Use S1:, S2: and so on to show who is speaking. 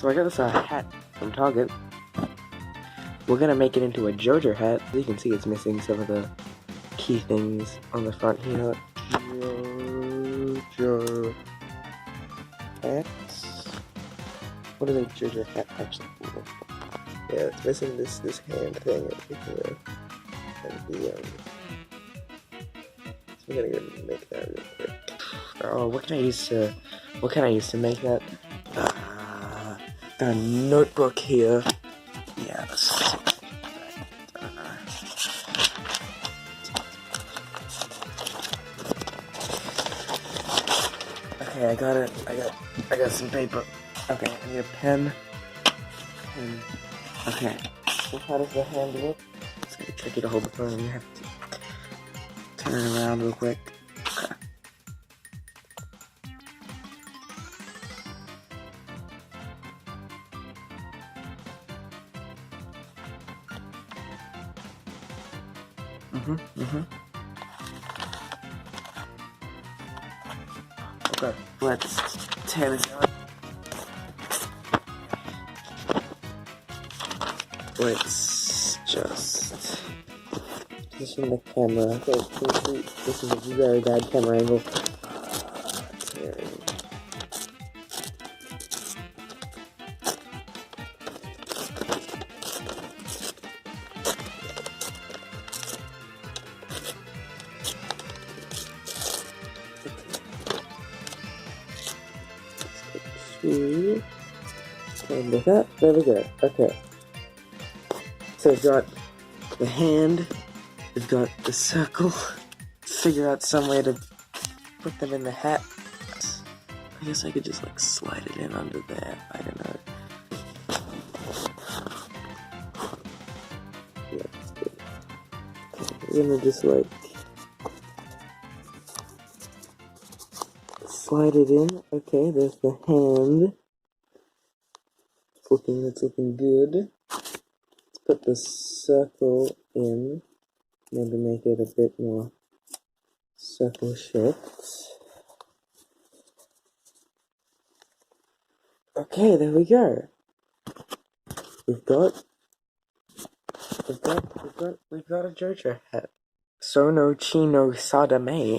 S1: So I got this hat from Target. We're gonna make it into a JoJo hat. As you can see, it's missing some of the key things on the front here. JoJo hats. What is a JoJo hat actually for? Yeah, it's missing this hand thing over here. And the so we're gonna go make that real quick. Oh, what can I use to make that? A notebook here. Yeah, okay, I got it. I got some paper. Okay, I need a pen. Okay. So how does the hand look? It's gonna be tricky to hold the phone. You have to turn it around real quick. Okay. Okay, let's tear this out. Let's just position the camera. Okay, this is a very bad camera angle. And with that, there we go. Okay. So we've got the hand, we've got the circle. Figure out some way to put them in the hat. I guess I could just like slide it in under there. I don't know. Yeah, that's good. We're gonna just like slide it in. Okay, there's the hand. It's looking good. Let's put the circle in. Maybe make it a bit more circle shaped. Okay, there we go. We've got a JoJo hat. Sono Chino Sadame.